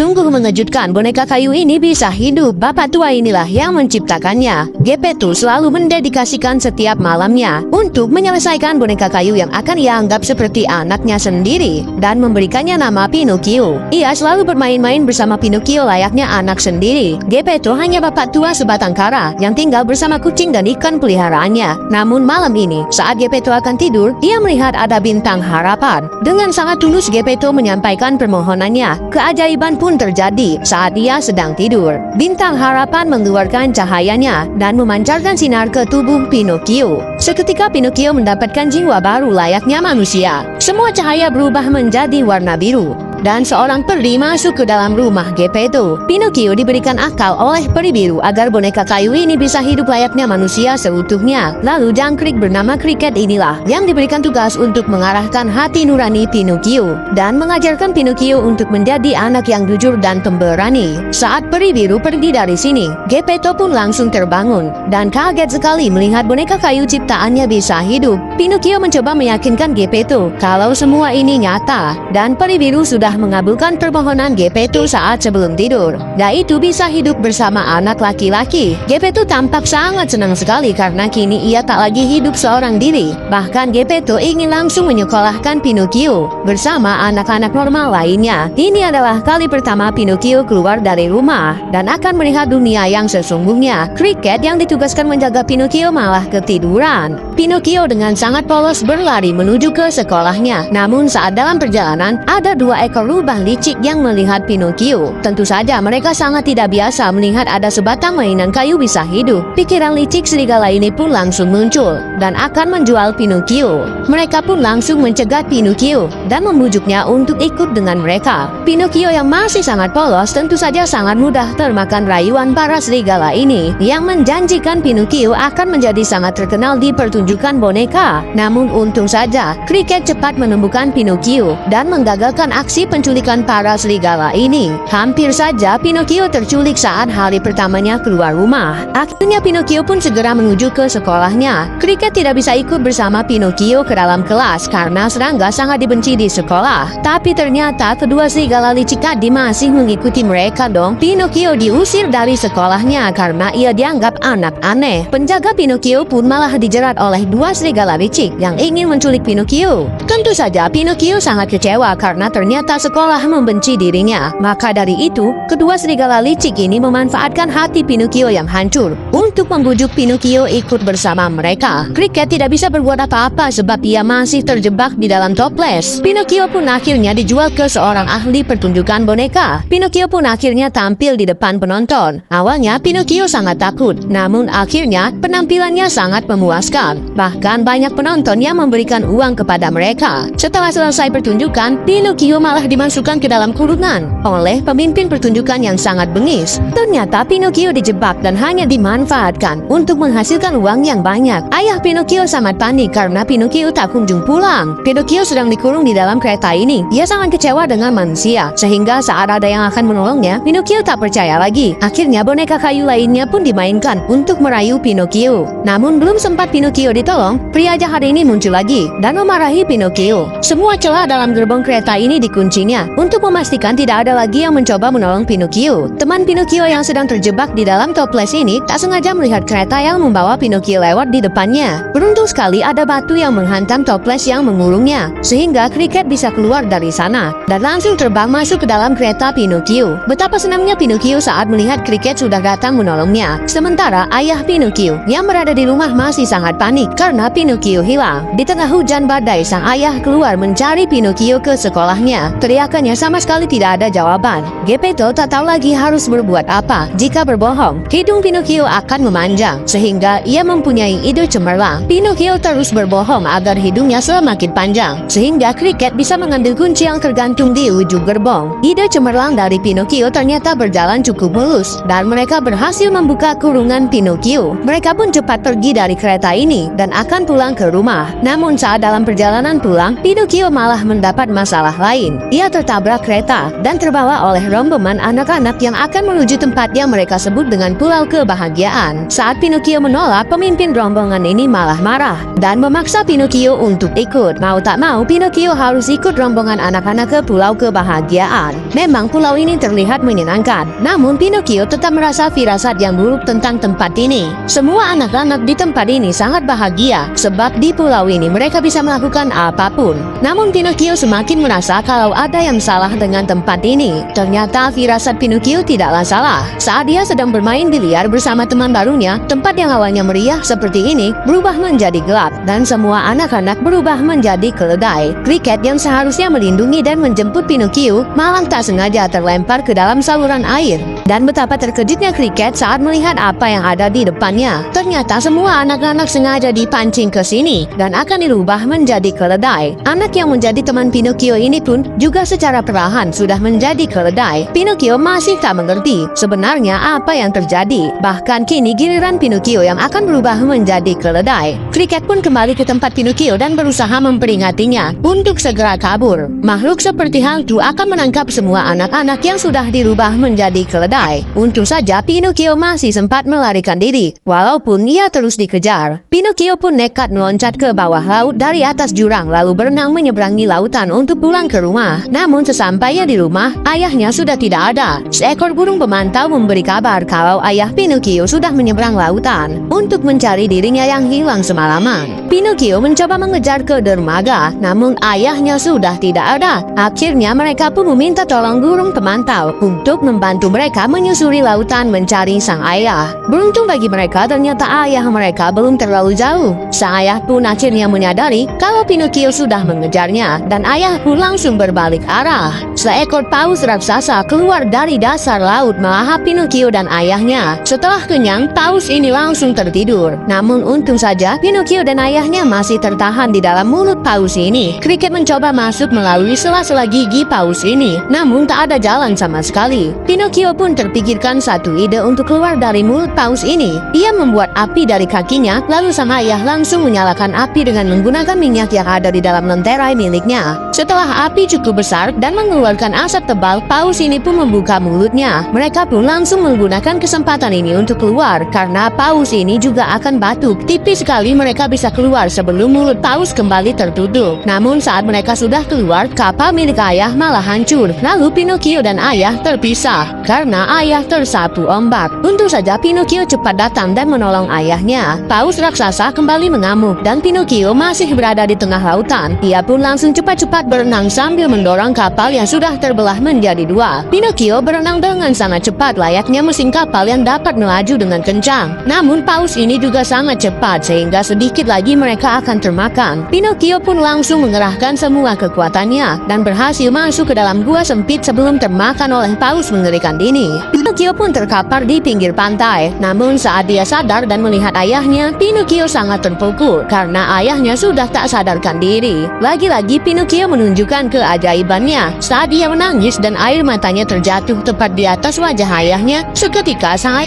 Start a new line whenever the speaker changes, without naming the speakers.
Sungguh mengejutkan, boneka kayu ini bisa hidup. Bapak tua inilah yang menciptakannya. Geppetto selalu mendedikasikan setiap malamnya untuk menyelesaikan boneka kayu yang akan ia anggap seperti anaknya sendiri dan memberikannya nama Pinocchio. Ia selalu bermain-main bersama Pinocchio layaknya anak sendiri. Geppetto hanya bapak tua sebatang kara yang tinggal bersama kucing dan ikan peliharaannya. Namun malam ini, saat Geppetto akan tidur, ia melihat ada bintang harapan. Dengan sangat tulus Geppetto menyampaikan permohonannya. Keajaiban pun terjadi saat ia sedang tidur. Bintang harapan mengeluarkan cahayanya dan memancarkan sinar ke tubuh Pinocchio. Seketika Pinocchio mendapatkan jiwa baru layaknya manusia. Semua cahaya berubah menjadi warna biru. Dan seorang peri masuk ke dalam rumah Geppetto. Pinocchio diberikan akal oleh peri biru agar boneka kayu ini bisa hidup layaknya manusia seutuhnya. Lalu jangkrik bernama Cricket inilah yang diberikan tugas untuk mengarahkan hati nurani Pinocchio dan mengajarkan Pinocchio untuk menjadi anak yang jujur dan pemberani. Saat peri biru pergi dari sini, Geppetto pun langsung terbangun dan kaget sekali melihat boneka kayu ciptaannya bisa hidup. Pinocchio mencoba meyakinkan Geppetto kalau semua ini nyata dan peri biru sudah mengabulkan permohonan Geppetto saat sebelum tidur, yaitu bisa hidup bersama anak laki-laki. Geppetto tampak sangat senang sekali karena kini ia tak lagi hidup seorang diri. Bahkan Geppetto ingin langsung menyekolahkan Pinocchio bersama anak-anak normal lainnya. Ini adalah kali pertama Pinocchio keluar dari rumah dan akan melihat dunia yang sesungguhnya. Cricket yang ditugaskan menjaga Pinocchio malah ketiduran. Pinocchio dengan sangat polos berlari menuju ke sekolahnya. Namun saat dalam perjalanan, ada dua ekor rubah licik yang melihat Pinocchio. Tentu saja mereka sangat tidak biasa melihat ada sebatang mainan kayu bisa hidup. Pikiran licik serigala ini pun langsung muncul dan akan menjual Pinocchio. Mereka pun langsung mencegat Pinocchio dan membujuknya untuk ikut dengan mereka. Pinocchio yang masih sangat polos tentu saja sangat mudah termakan rayuan para serigala ini yang menjanjikan Pinocchio akan menjadi sangat terkenal di pertunjukan boneka. Namun untung saja Cricket cepat menemukan Pinocchio dan menggagalkan aksi penculikan para serigala ini. Hampir saja Pinocchio terculik saat hari pertamanya keluar rumah. Akhirnya Pinocchio pun segera menuju ke sekolahnya. Cricket tidak bisa ikut bersama Pinocchio ke dalam kelas karena serangga sangat dibenci di sekolah. Tapi ternyata kedua serigala licik tadi masih mengikuti mereka dong. Pinocchio diusir dari sekolahnya karena ia dianggap anak aneh. Penjaga Pinocchio pun malah dijerat oleh dua serigala licik yang ingin menculik Pinocchio. Tentu saja Pinocchio sangat kecewa karena ternyata sekolah membenci dirinya. Maka dari itu, kedua serigala licik ini memanfaatkan hati Pinocchio yang hancur untuk membujuk Pinocchio ikut bersama mereka. Cricket tidak bisa berbuat apa-apa sebab ia masih terjebak di dalam toples. Pinocchio pun akhirnya dijual ke seorang ahli pertunjukan boneka. Pinocchio pun akhirnya tampil di depan penonton. Awalnya Pinocchio sangat takut, namun akhirnya penampilannya sangat memuaskan. Bahkan banyak penonton yang memberikan uang kepada mereka. Setelah selesai pertunjukan, Pinocchio malah dimasukkan ke dalam kurungan oleh pemimpin pertunjukan yang sangat bengis. Ternyata Pinocchio dijebak dan hanya dimanfaatkan untuk menghasilkan uang yang banyak. Ayah Pinocchio sangat panik karena Pinocchio tak kunjung pulang. Pinocchio sedang dikurung di dalam kereta ini. Ia sangat kecewa dengan manusia, sehingga saat ada yang akan menolongnya, Pinocchio tak percaya lagi. Akhirnya boneka kayu lainnya pun dimainkan untuk merayu Pinocchio. Namun belum sempat Pinocchio ditolong, pria jahat ini muncul lagi dan memarahi Pinocchio. Semua celah dalam gerbong kereta ini dikuncinya untuk memastikan tidak ada lagi yang mencoba menolong Pinocchio. Teman Pinocchio yang sedang terjebak di dalam toples ini tak sengaja melihat kereta yang membawa Pinocchio lewat di depannya. Beruntung sekali ada batu yang menghantam toples yang mengurungnya, sehingga Cricket bisa keluar dari sana dan langsung terbang masuk ke dalam kereta Pinocchio. Betapa senangnya Pinocchio saat melihat Cricket sudah datang menolongnya. Sementara ayah Pinocchio yang berada di rumah masih sangat panik karena Pinocchio hilang. Di tengah hujan badai, sang ayah keluar mencari Pinocchio ke sekolahnya. Teriakannya sama sekali tidak ada jawaban. Geppetto tak tahu lagi harus berbuat apa. Jika berbohong, hidung Pinocchio akan memanjang, sehingga ia mempunyai ide cemerlang. Pinocchio terus berbohong agar hidungnya semakin panjang, sehingga Cricket bisa mengambil kunci yang tergantung di ujung gerbong. Ide cemerlang dari Pinocchio ternyata berjalan cukup mulus, dan mereka berhasil membuka kurungan Pinocchio. Mereka pun cepat pergi dari kereta ini dan akan pulang ke rumah. Namun saat dalam perjalanan pulang, Pinocchio malah mendapat masalah lain. ia tertabrak kereta dan terbawa oleh rombongan anak-anak yang akan menuju tempat yang mereka sebut dengan Pulau Kebahagiaan. Saat Pinocchio menolak, pemimpin rombongan ini malah marah dan memaksa Pinocchio untuk ikut. Mau tak mau, Pinocchio harus ikut rombongan anak-anak ke Pulau Kebahagiaan. Memang pulau ini terlihat menyenangkan, namun Pinocchio tetap merasa firasat yang buruk tentang tempat ini. Semua anak-anak di tempat ini sangat bahagia, sebab di pulau ini mereka bisa melakukan apapun. Namun Pinocchio semakin merasa kalau ada yang salah dengan tempat ini. Ternyata firasat Pinocchio tidaklah salah. Saat dia sedang bermain biliar bersama teman barunya, tempat yang awalnya meriah seperti ini berubah menjadi gelap dan semua anak-anak berubah menjadi keledai. Cricket yang seharusnya melindungi dan menjemput Pinocchio malah tak sengaja terlempar ke dalam saluran air. Dan betapa terkejutnya Cricket saat melihat apa yang ada di depannya. Ternyata semua anak-anak sengaja dipancing ke sini dan akan dirubah menjadi keledai. Anak yang menjadi teman Pinocchio ini pun juga secara perlahan sudah menjadi keledai. Pinocchio masih tak mengerti sebenarnya apa yang terjadi. Bahkan kini giliran Pinocchio yang akan berubah menjadi keledai. Cricket pun kembali ke tempat Pinocchio dan berusaha memperingatinya untuk segera kabur. Makhluk seperti hantu akan menangkap semua anak-anak yang sudah dirubah menjadi keledai. Untung saja Pinocchio masih sempat melarikan diri, walaupun ia terus dikejar. Pinocchio pun nekat meloncat ke bawah laut dari atas jurang lalu berenang menyeberangi lautan untuk pulang ke rumah. Namun sesampainya di rumah, ayahnya sudah tidak ada. Seekor burung pemantau memberi kabar kalau ayah Pinocchio sudah menyeberang lautan untuk mencari dirinya yang hilang semalaman. Pinocchio mencoba mengejar ke dermaga, namun ayahnya sudah tidak ada. Akhirnya mereka pun meminta tolong burung pemantau untuk membantu mereka menyusuri lautan mencari sang ayah. Beruntung bagi mereka, ternyata ayah mereka belum terlalu jauh. Sang ayah pun akhirnya menyadari kalau Pinocchio sudah mengejarnya dan ayah pun langsung berbalik arah. Seekor paus raksasa keluar dari dasar laut melahap Pinocchio dan ayahnya. Setelah kenyang, paus ini langsung tertidur. Namun untung saja Pinocchio dan ayahnya masih tertahan di dalam mulut paus ini. Cricket mencoba masuk melalui sela-sela gigi paus ini, namun tak ada jalan sama sekali. Pinocchio pun terpikirkan satu ide untuk keluar dari mulut paus ini. Ia membuat api dari kakinya, lalu sang ayah langsung menyalakan api dengan menggunakan minyak yang ada di dalam lenterai miliknya. Setelah api cukup besar dan mengeluarkan asap tebal, paus ini pun membuka mulutnya. Mereka pun langsung menggunakan kesempatan ini untuk keluar, karena paus ini juga akan batuk. Tipis sekali mereka bisa keluar sebelum mulut paus kembali tertutup. Namun saat mereka sudah keluar, kapal milik ayah malah hancur. Lalu Pinocchio dan ayah terpisah karena ayah tersapu ombak. Untung saja Pinocchio cepat datang dan menolong ayahnya. Paus raksasa kembali mengamuk dan Pinocchio masih berada di tengah lautan. Ia pun langsung cepat-cepat berenang sambil mendorong kapal yang sudah terbelah menjadi dua. Pinocchio berenang dengan sangat cepat layaknya mesin kapal yang dapat melaju dengan kencang. Namun paus ini juga sangat cepat sehingga sedikit lagi mereka akan termakan. Pinocchio pun langsung mengerahkan semua kekuatannya dan berhasil masuk ke dalam gua sempit sebelum termakan oleh paus mengerikan ini. Pinocchio pun terkapar di pinggir pantai. Namun saat dia sadar dan melihat ayahnya, Pinocchio sangat terpukul karena ayahnya sudah tak sadarkan diri. Lagi-lagi Pinocchio menunjukkan keajaibannya saat dia menangis dan air matanya terjatuh tepat di atas wajah ayahnya. Seketika sang